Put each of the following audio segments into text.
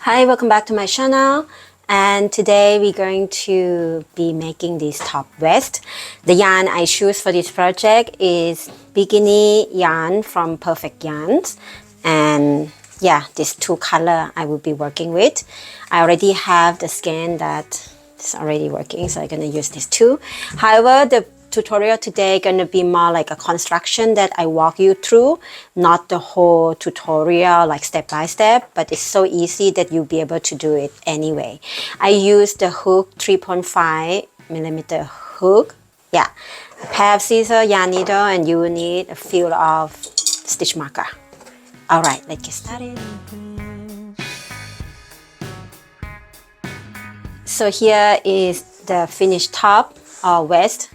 Hi, welcome back to my channel, and today we're going to be making this top vest. The yarn I choose for this project is bikini yarn from Perfect Yarns, and yeah, these two color I will be working with. I already have the skein that is already working, so I'm gonna use these two. However, the tutorial today gonna be more like a construction that I walk you through, not the whole tutorial like step by step, but it's so easy that you'll be able to do it anyway. I use the hook 3.5 millimeter hook, yeah, a pair of scissors, yarn needle, and you will need a fill of stitch marker. All right, let's get started. So here is the finished top or vest.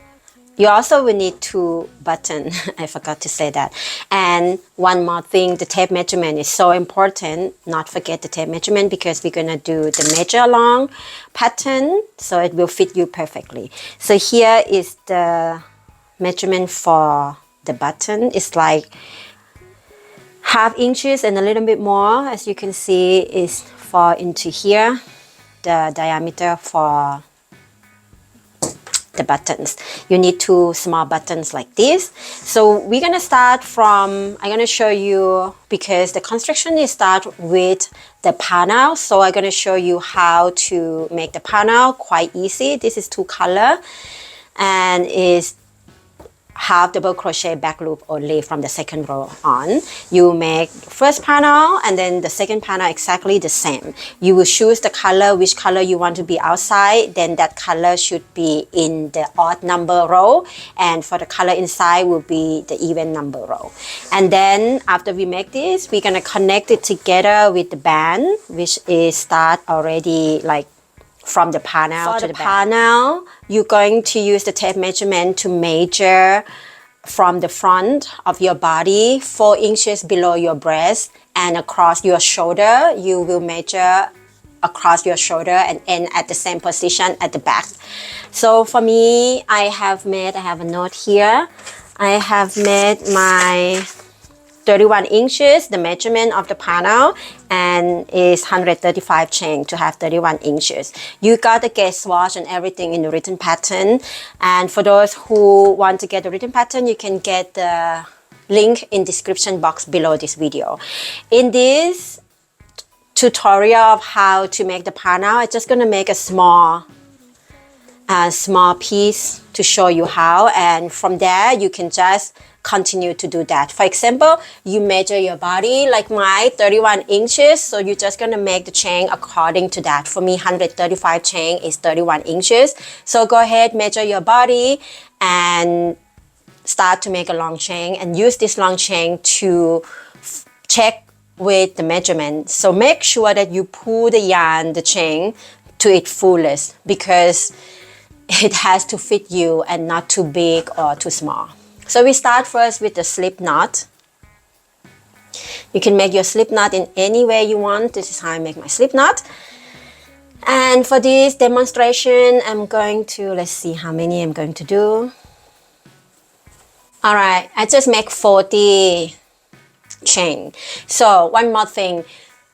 You also will need two buttons. I forgot to say that. And one more thing, the tape measurement is so important. Not forget the tape measurement because we're gonna do the measure along pattern so it will fit you perfectly. So here is the measurement for the button. It's like 1/2 inches and a little bit more. As you can see, is fall into here. The diameter for the buttons. You need two small buttons like this. So we're gonna start from, I'm gonna show you, because the construction is start with the panel. So I'm gonna show you how to make the panel quite easy. This is two color and is half double crochet back loop only from the second row on. You make first panel and then the second panel exactly the same. You will choose the color, which color you want to be outside, then that color should be in the odd number row, and for the color inside will be the even number row. And then after we make this, we're gonna connect it together with the band, which is start already like from the panel to the panel. You're going to use the tape measurement to measure from the front of your body 4 inches below your breast, and across your shoulder you will measure across your shoulder and end at the same position at the back. So for me, I have a note here. I have made my 31 inches, the measurement of the panel, and is 135 chain to have 31 inches. You got the gauge swatch and everything in the written pattern. And for those who want to get the written pattern, you can get the link in description box below this video. In this tutorial of how to make the panel, I'm just gonna make a small piece to show you how, and from there you can just continue to do that. For example, you measure your body like my 31 inches, so you're just gonna make the chain according to that. For me, 135 chain is 31 inches. So go ahead, measure your body and start to make a long chain, and use this long chain to check with the measurement. So make sure that you pull the yarn, the chain, to its fullest, because it has to fit you and not too big or too small. So we start first with the slip knot. You can make your slip knot in any way you want. This is how I make my slip knot. And for this demonstration, I'm going to, let's see how many I'm going to do. All right, I just make 40 chain. So one more thing,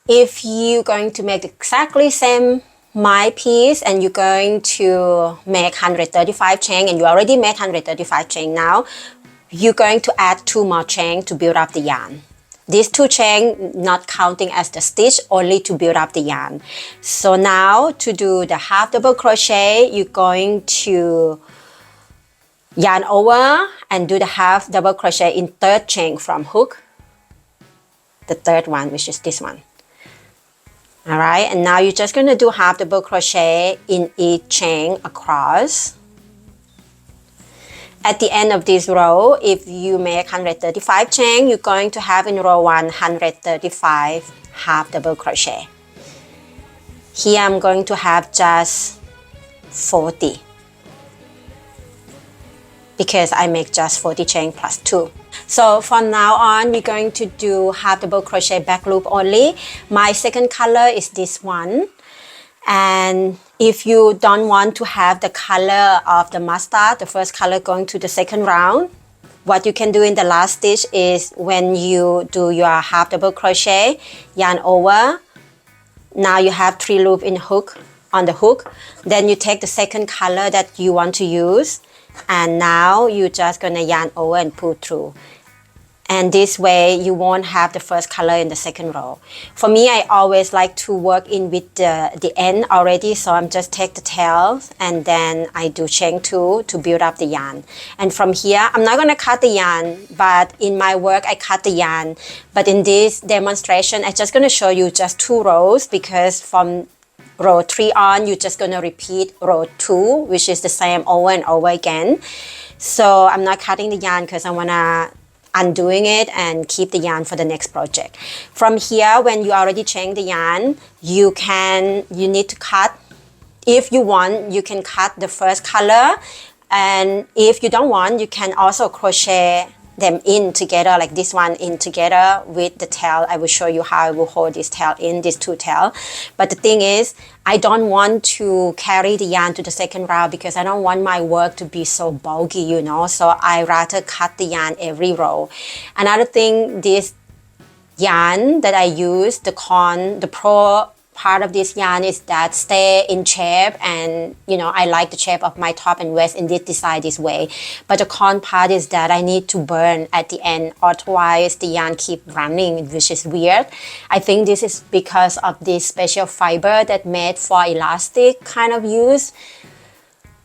if you're going to make exactly same my piece and you're going to make 135 chain, and you already made 135 chain now, you're going to add 2 more chain to build up the yarn. These 2 chain not counting as the stitch, only to build up the yarn. So now to do the half double crochet, you're going to yarn over and do the half double crochet in 3rd chain from hook, the 3rd one, which is this one. All right, and now you're just going to do half double crochet in each chain across. At the end of this row, if you make 135 chain, you're going to have in row 1 135 half double crochet. Here I'm going to have just 40, because I make just 40 chain plus 2. So from now on, we're going to do half double crochet back loop only. My second color is this one. And if you don't want to have the color of the mustard, the first color going to the second round, what you can do in the last stitch is when you do your half double crochet, yarn over, now you have 3 loops in hook on the hook. Then you take the second color that you want to use, and now you're just gonna yarn over and pull through. And this way you won't have the first color in the second row. For me, I always like to work in with the end already, so I'm just take the tails and then I do chain 2 to build up the yarn. And from here, I'm not gonna cut the yarn, but in my work I cut the yarn. But in this demonstration, I'm just gonna show you just 2 rows, because from row 3 on, you're just gonna repeat row 2, which is the same over and over again. So I'm not cutting the yarn because I wanna undoing it and keep the yarn for the next project. From here, when you already chain the yarn, you need to cut. If you want, you can cut the first color, and if you don't want, you can also crochet them in together, like this one in together with the tail. I will show you how I will hold this tail in, these 2 tails. But the thing is, I don't want to carry the yarn to the second round because I don't want my work to be so bulky, you know, so I rather cut the yarn every row. Another thing, this yarn that I use, the pro part of this yarn is that stay in shape, and you know, I like the shape of my top and waist in this design this way. But the con part is that I need to burn at the end, otherwise the yarn keep running, which is weird. I think this is because of this special fiber that made for elastic kind of use.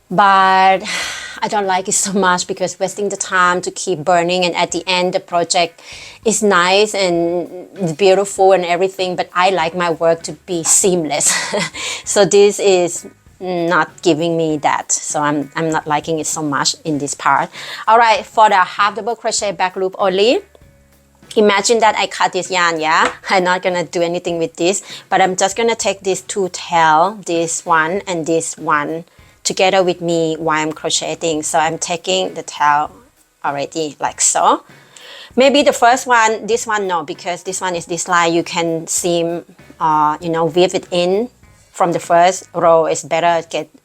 But I don't like it so much because wasting the time to keep burning, and at the end the project is nice and beautiful and everything, but I like my work to be seamless. So this is not giving me that, so I'm not liking it so much in this part. All right, for the half double crochet back loop only, imagine that I cut this yarn, yeah? I'm not gonna do anything with this, but I'm just gonna take these 2 tail, this one and this one, together with me while I'm crocheting. So I'm taking the tail already like so. Maybe the first one, this one no, because this one is this line, you can seam, you know, weave it in from the first row. Is better,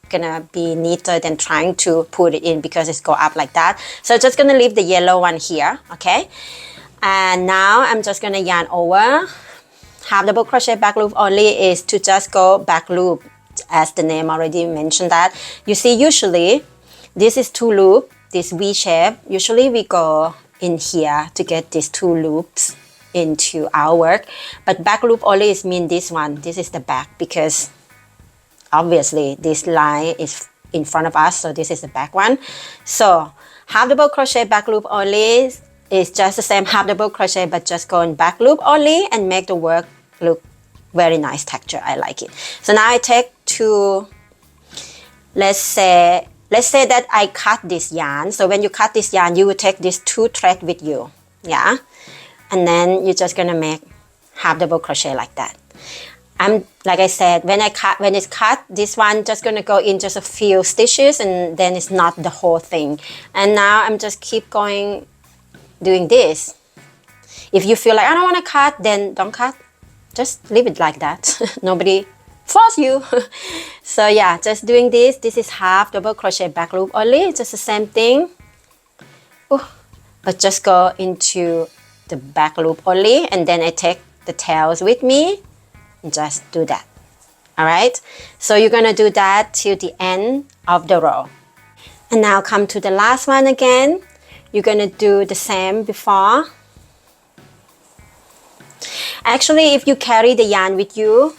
gonna be neater than trying to put it in because it's go up like that. So just gonna leave the yellow one here, okay? And now I'm just gonna yarn over. Half double crochet back loop only is to just go back loop, as the name already mentioned that. You see, usually this is 2 loop, this V shape. Usually we go in here to get these 2 loops into our work, but back loop only is mean this one. This is the back, because obviously this line is in front of us, so this is the back one. So half double crochet back loop only is just the same half double crochet, but just go in back loop only and make the work look very nice texture. I like it. So now I take 2, let's say that I cut this yarn. So when you cut this yarn, you will take these 2 threads with you, yeah? And then you're just gonna make half double crochet like that. Like I said, when it's cut, this one just gonna go in just a few stitches, and then it's not the whole thing. And now I'm just keep going doing this. If you feel like I don't want to cut, then don't cut. Just leave it like that. Nobody force you. So yeah, just doing this. This is half double crochet back loop only. Just the same thing. Ooh, but just go into the back loop only, and then I take the tails with me and just do that. All right. So you're gonna do that till the end of the row. And now come to the last one again. You're gonna do the same before. Actually, if you carry the yarn with you,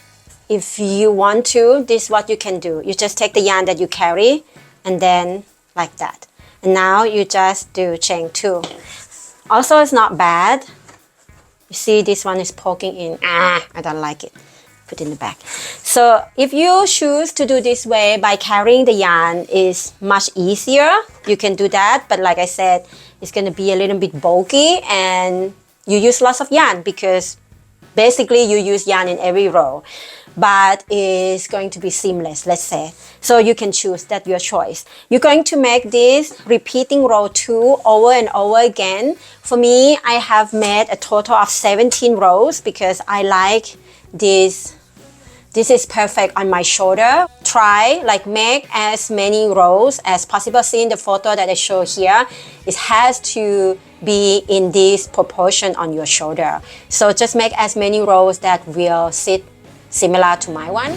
if you want to, this is what you can do. You just take the yarn that you carry, and then like that. And now you just do chain 2. Also, it's not bad. You see, this one is poking in. I don't like it. Put in the back. So if you choose to do this way by carrying the yarn, is much easier. You can do that, but like I said, it's going to be a little bit bulky, and you use lots of yarn because basically you use yarn in every row, but it's going to be seamless, let's say. So you can choose, that your choice. You're going to make this repeating row 2 over and over again. For me, I have made a total of 17 rows because I like this. This is perfect on my shoulder. Try, like, make as many rows as possible. See in the photo that I show here, it has to be in this proportion on your shoulder. So just make as many rows that will sit similar to my one.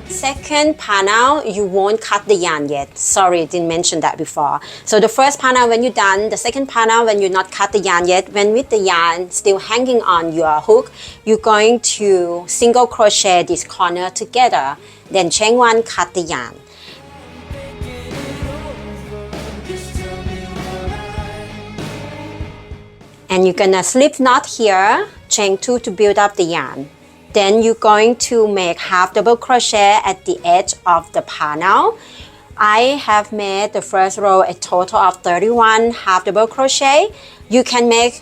Second panel, you won't cut the yarn yet. Sorry, didn't mention that before. So the first panel when you're done, the second panel when you're not cut the yarn yet, when with the yarn still hanging on your hook, you're going to single crochet this corner together, then chain one, cut the yarn. And you're gonna slip knot here, chain two to build up the yarn. Then you're going to make half double crochet at the edge of the panel. I have made the first row a total of 31 half double crochet. You can make,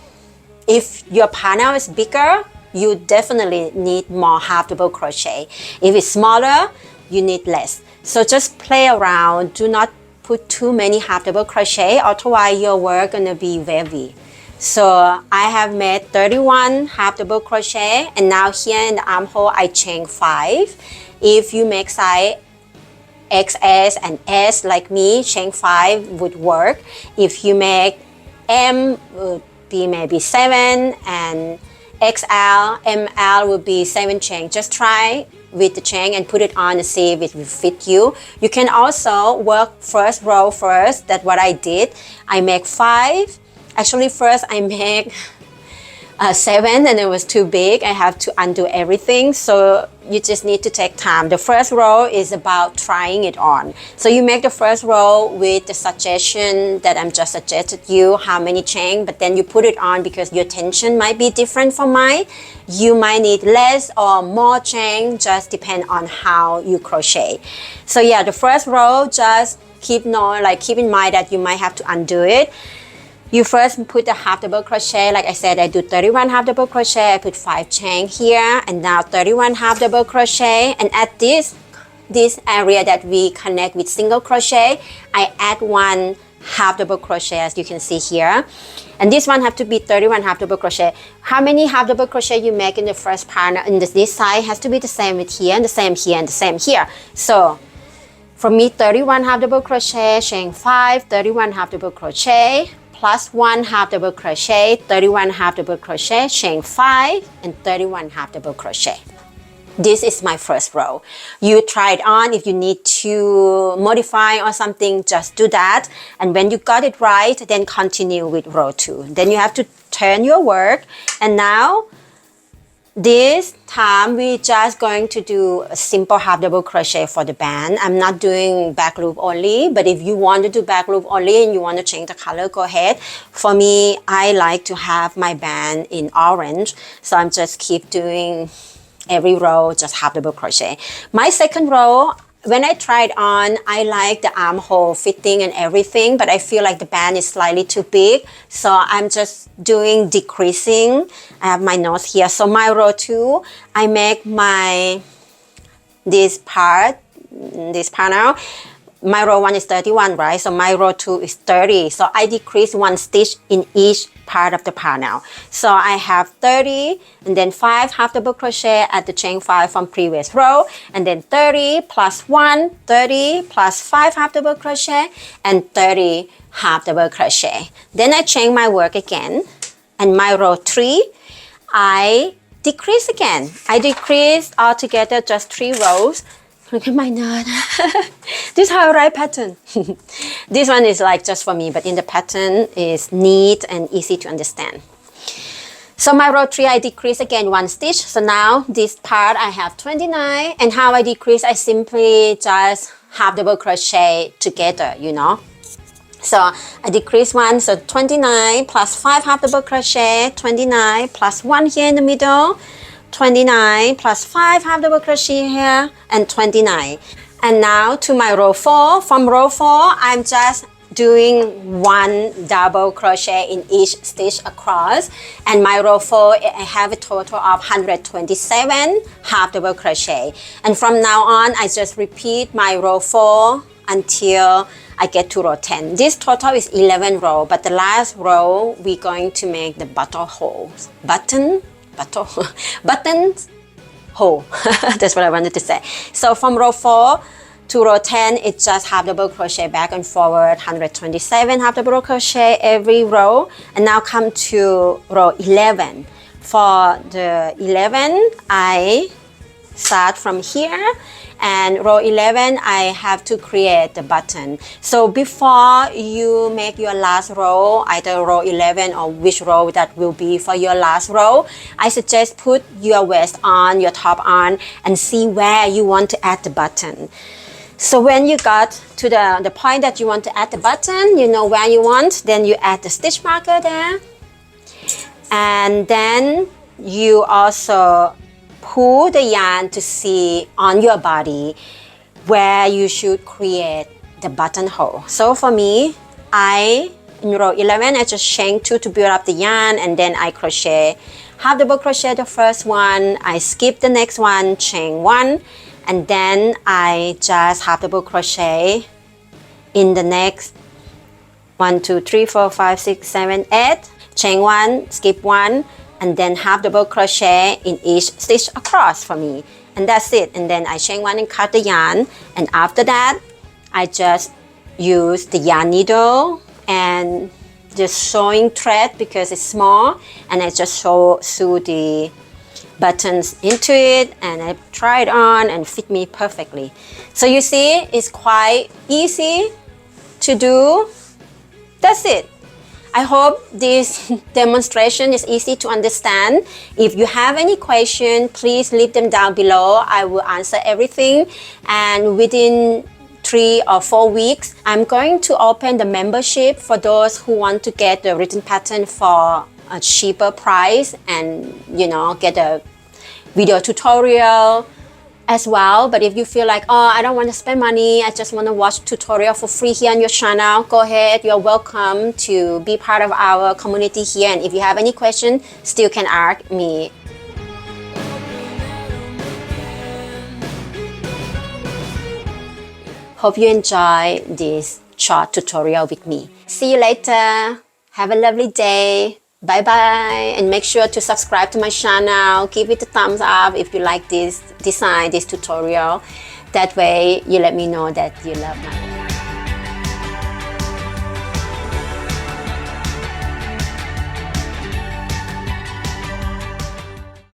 if your panel is bigger, you definitely need more half double crochet. If it's smaller, you need less. So just play around. Do not put too many half double crochet, otherwise your work gonna be wavy. So I have made 31 half double crochet, and now here in the armhole I chain 5. If you make size XS and S like me, chain 5 would work. If you make M, would be maybe 7, and XL, ML would be 7 chain. Just try with the chain and put it on and see if it will fit you. You can also work first row first. That's what I did. I make 5. Actually, first I make 7 and it was too big. I have to undo everything, so you just need to take time. The first row is about trying it on. So you make the first row with the suggestion that I'm just suggested you how many chain, but then you put it on because your tension might be different from mine. You might need less or more chain, just depend on how you crochet. So yeah, the first row, just keep in mind that you might have to undo it. You first put the half double crochet. Like I said, I do 31 half double crochet. I put 5 chain here, and now 31 half double crochet. And at this area that we connect with single crochet, I add 1 half double crochet, as you can see here. And this one have to be 31 half double crochet. How many half double crochet you make in the first panel in this side has to be the same with here, and the same here, and the same here. So for me, 31 half double crochet, chain 5, 31 half double crochet, plus 1 half double crochet, 31 half double crochet, chain 5, and 31 half double crochet. This is my first row. You try it on. If you need to modify or something, just do that. And when you got it right, then continue with row 2. Then you have to turn your work. And now, this time we're just going to do a simple half double crochet for the band. I'm not doing back loop only, but if you want to do back loop only and you want to change the color, go ahead. For me, I like to have my band in orange, so I'm just keep doing every row just half double crochet. My second row, when I tried on, I like the armhole fitting and everything, but I feel like the band is slightly too big. So I'm just doing decreasing. I have my notes here. So my row 2, I make this panel. My row 1 is 31, right? So my row 2 is 30. So I decrease 1 stitch in each part of the panel. So I have 30 and then 5 half double crochet at the chain 5 from previous row, and then 30 plus 1, 30 plus 5 half double crochet, and 30 half double crochet. Then I chain my work again, and my row 3, I decrease again. I decrease altogether just 3 rows. Look at my knot. This is how I write pattern. This one is like just for me, but in the pattern is neat and easy to understand. So my row 3, I decrease again 1 stitch. So now this part I have 29, and how I decrease, I simply just half double crochet together, you know. So I decrease 1, so 29 plus 5 half double crochet, 29 plus 1 here in the middle, 29 plus 5 half double crochet here, and 29. And now to my row 4. From row 4, I'm just doing 1 double crochet in each stitch across. And my row 4, I have a total of 127 half double crochet. And from now on, I just repeat my row 4 until I get to row 10. This total is 11 row, but the last row, we're going to make the buttonholes. Buttons hole. That's what I wanted to say. So from row 4, To row 10, it's just half double crochet back and forward, 127 half double crochet every row. And now come to row 11. For the 11, I start from here, and row 11 I have to create the button. So before you make your last row, either row 11 or which row that will be for your last row, I suggest put your waist on, your top on, and see where you want to add the button. So when you got to the point that you want to add the button, you know where you want, then you add the stitch marker there, and then you also pull the yarn to see on your body where you should create the buttonhole. So for me, in row 11, I just chain 2 to build up the yarn, and then I crochet half double crochet the first one, I skip the next one, chain 1, and then I just half double crochet in the next 1, 2, 3, 4, 5, 6, 7, 8, chain 1, skip 1, and then half double crochet in each stitch across for me, and that's it. And then I chain 1 and cut the yarn, and after that I just use the yarn needle and just sewing thread because it's small, and I just sew the buttons into it, and I try it on and fit me perfectly. So you see, it's quite easy to do. That's it. I hope this demonstration is easy to understand. If you have any question, please leave them down below. I will answer everything. And within 3 or 4 weeks, I'm going to open the membership for those who want to get the written pattern for a cheaper price, and get a video tutorial as well. But if you feel like, oh, I don't want to spend money, I just want to watch tutorial for free here on your channel, go ahead. You're welcome to be part of our community here. And if you have any question, still can ask me. Hope you enjoy this short tutorial with me. See you later. Have a lovely day. Bye bye, and make sure to subscribe to my channel. Give it a thumbs up if you like this design, this tutorial. That way you let me know that you love my